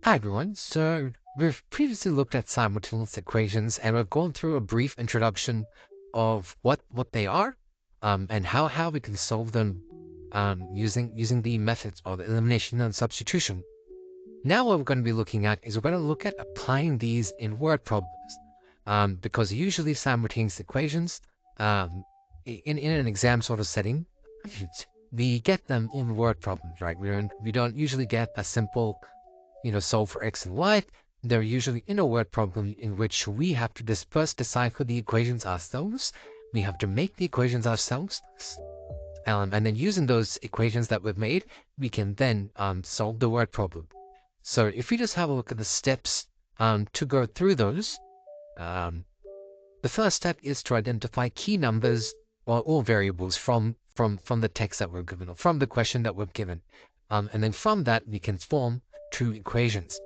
Hi everyone, so we've previously looked at simultaneous equations and we've gone through a brief introduction of what they are and how we can solve them using the methods of elimination and substitution. Now what we're going to be looking at is we're going to look at applying these in word problems because usually simultaneous equations in an exam sort of setting we get them in word problems, right? We don't usually get a simple solve for x and y. They're usually in a word problem in which we have to first decipher the equations ourselves. We have to make the equations ourselves. And then using those equations that we've made, we can then solve the word problem. So if we just have a look at the steps to go through those, um, the first step is to identify key numbers or variables from the text that we're given or from the question that we're given. And then from that, we can form two equations.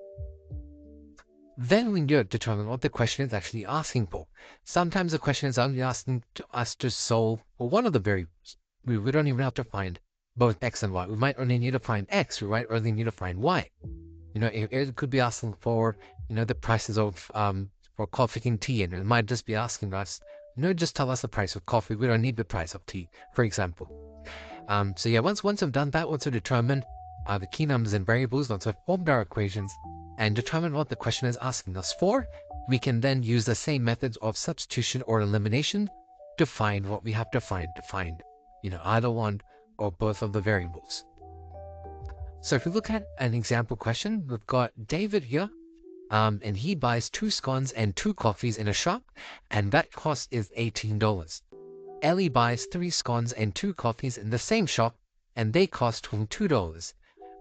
Then we need to determine what the question is actually asking for. Sometimes the question is only asking us to solve for one of the variables. We don't even have to find both x and y. We might only need to find x. We might only need to find y. It could be asking for the prices of for coffee and tea, and it might just be asking us just tell us the price of coffee. We don't need the price of tea, for example. So yeah, once I've done that, once I've determined the key numbers and variables, once I've formed our equations and determined what the question is asking us for, we can then use the same methods of substitution or elimination to find what we have to find either one or both of the variables. So if we look at an example question, we've got David here, and he buys 2 scones and 2 coffees in a shop, and that cost is $18. Ellie buys 3 scones and 2 coffees in the same shop, and they cost him $2.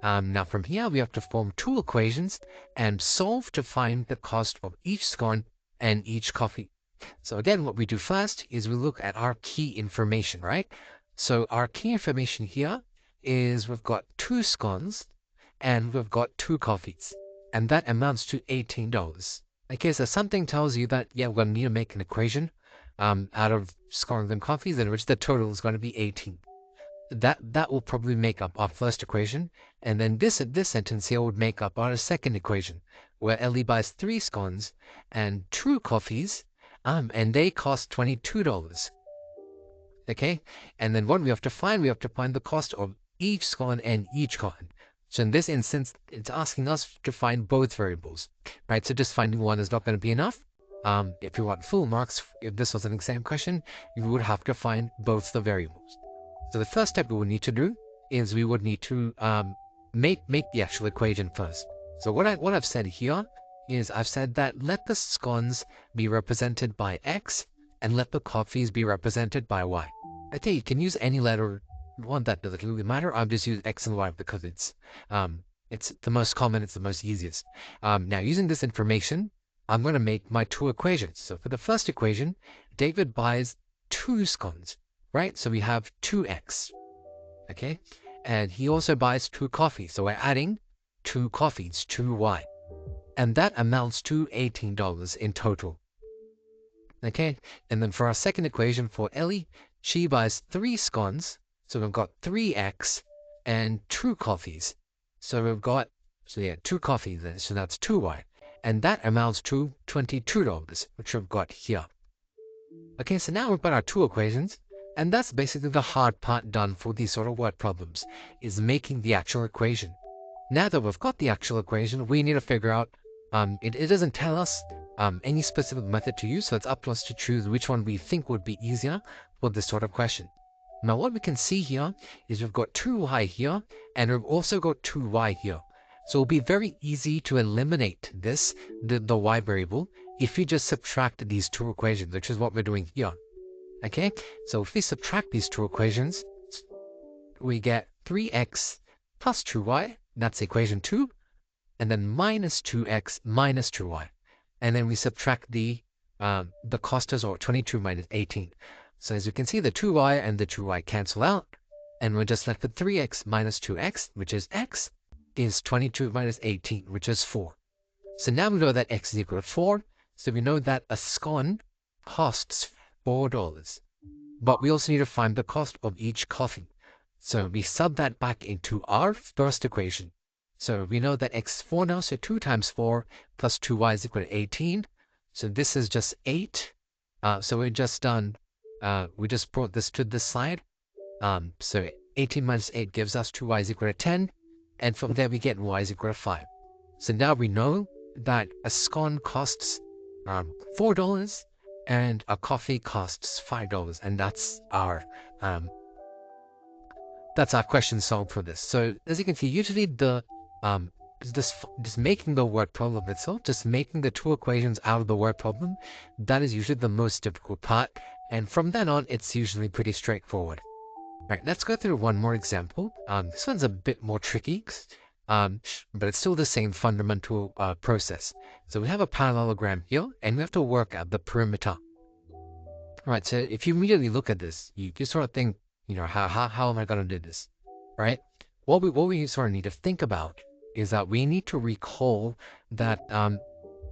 Now from here, we have to form two equations and solve to find the cost of each scone and each coffee. So again, what we do first is we look at our key information, right? So our key information here is we've got 2 scones and we've got 2 coffees, and that amounts to $18. Okay, so something tells you that, yeah, we're going to need to make an equation out of scones and coffees in which the total is going to be 18. That will probably make up our first equation, and then this sentence here would make up our second equation, where Ellie buys 3 scones and 2 coffees, and they cost $22. Okay, and then what we have to find the cost of each scone and each coffee. So in this instance, it's asking us to find both variables, right? So just finding one is not going to be enough. If you want full marks, if this was an exam question, you would have to find both the variables. So the first step we would need to do is we would need to make the actual equation first. So what I've said here is I've said that let the scones be represented by x and let the coffees be represented by y. Okay, you can use any letter one, that doesn't really matter. I've just used x and y because it's the most common, it's the most easiest. Now using this information, I'm going to make my two equations. So for the first equation, David buys 2 scones, right? So we have 2x, okay? And he also buys 2 coffees. So we're adding 2 coffees, 2y. And that amounts to $18 in total. Okay, and then for our second equation for Ellie, she buys 3 scones. So we've got 3x and 2 coffees. So we've got, 2 coffees then, so that's 2y. And that amounts to $22, which we've got here. Okay, so now we've got our two equations, and that's basically the hard part done for these sort of word problems, is making the actual equation. Now that we've got the actual equation, we need to figure out, it doesn't tell us any specific method to use, so it's up to us to choose which one we think would be easier for this sort of question. Now what we can see here is we've got 2y here, and we've also got 2y here. So it'll be very easy to eliminate the y variable, if you just subtract these two equations, which is what we're doing here. Okay, so if we subtract these two equations, we get 3x plus 2y, that's equation 2, and then minus 2x minus 2y. And then we subtract the costas, or 22 minus 18. So as you can see, the 2y and the 2y cancel out, and we're just left with 3x minus 2x, which is x, is 22 minus 18, which is 4. So now we know that x is equal to 4, so we know that a scone costs $4. But we also need to find the cost of each coffee. So we sub that back into our first equation. So we know that x is 4 now, so 2 times 4 plus 2y is equal to 18. So this is just 8. So we just brought this to this side. So 18 minus 8 gives us 2y is equal to 10. And from there we get y is equal to 5. So now we know that a scone costs $4 and a coffee costs $5. And that's our question solved for this. So as you can see, usually um, just making the word problem itself, just making the two equations out of the word problem, that is usually the most difficult part. And from then on, it's usually pretty straightforward. All right, let's go through one more example. This one's a bit more tricky, but it's still the same fundamental process. So we have a parallelogram here, and we have to work out the perimeter. All right, so if you immediately look at this, you sort of think, how am I going to do this, right? What we sort of need to think about is that we need to recall that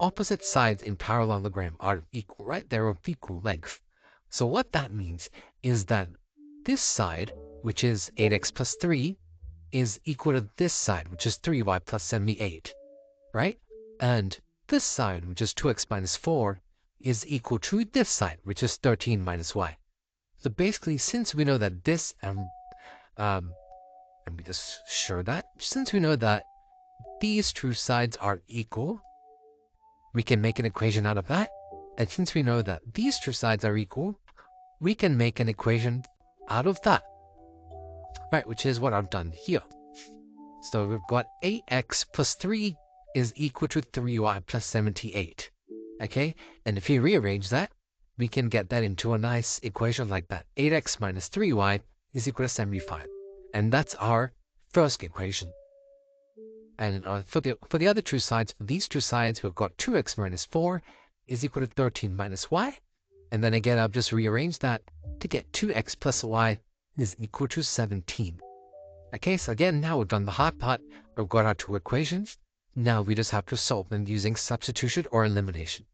opposite sides in parallelogram are equal, right? They're of equal length. So what that means is that this side, which is 8x plus 3, is equal to this side, which is 3y plus 78, right? And this side, which is 2x minus 4, is equal to this side, which is 13 minus y. So basically, since we know that this, let me just show that, since we know that these two sides are equal, we can make an equation out of that. And since we know that these two sides are equal, we can make an equation out of that, right? Which is what I've done here. So we've got 8x plus 3 is equal to 3y plus 78. Okay, and if you rearrange that, we can get that into a nice equation like that. 8x minus 3y is equal to 75. And that's our first equation. And for the other two sides, for these two sides, we've got 2x minus 4 is equal to 13 minus y. And then again, I've just rearranged that to get 2x plus y is equal to 17. Okay, so again, now we've done the hard part. We've got our two equations. Now we just have to solve them using substitution or elimination.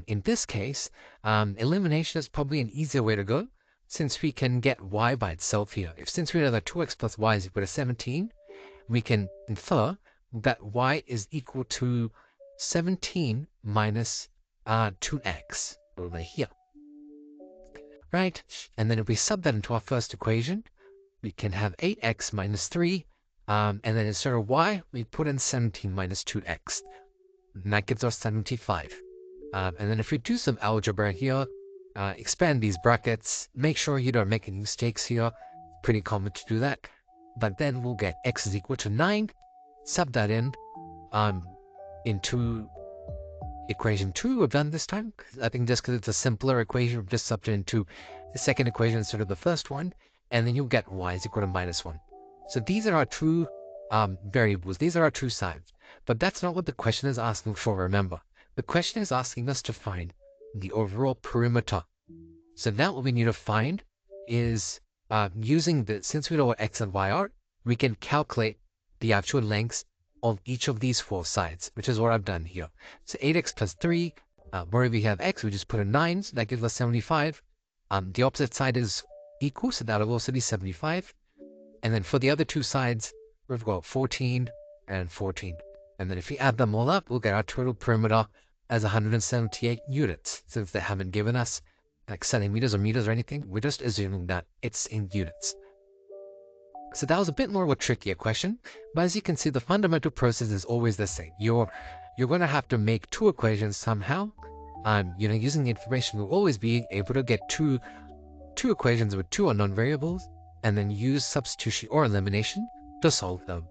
In this case, elimination is probably an easier way to go, since we can get y by itself here. Since we know that 2x plus y is equal to 17, we can infer that y is equal to 17 minus 2x over here. Right? And then if we sub that into our first equation, we can have 8x minus 3, and then instead of y, we put in 17 minus 2x. And that gives us 75. And then if we do some algebra here, expand these brackets, make sure you don't make any mistakes here. Pretty common to do that. But then we'll get x is equal to 9, sub that in into equation 2 we've done this time. I think just because it's a simpler equation, we've just subbed it into the second equation instead of the first one. And then you'll get y is equal to minus 1. So these are our two variables. These are our two sides. But that's not what the question is asking for, remember. The question is asking us to find the overall perimeter. So now what we need to find is since we know what x and y are, we can calculate the actual lengths of each of these four sides, which is what I've done here. So 8x plus 3, where we have x, we just put a 9, so that gives us 75. The opposite side is equal, so that'll also be 75. And then for the other two sides, we've got 14 and 14. And then if we add them all up, we'll get our total perimeter as 178 units. Since they haven't given us like centimeters or meters or anything, we're just assuming that it's in units. So that was a bit more of a trickier question, but as you can see, the fundamental process is always the same. You're going to have to make two equations somehow. Using the information, we'll always be able to get two equations with two unknown variables, and then use substitution or elimination to solve them.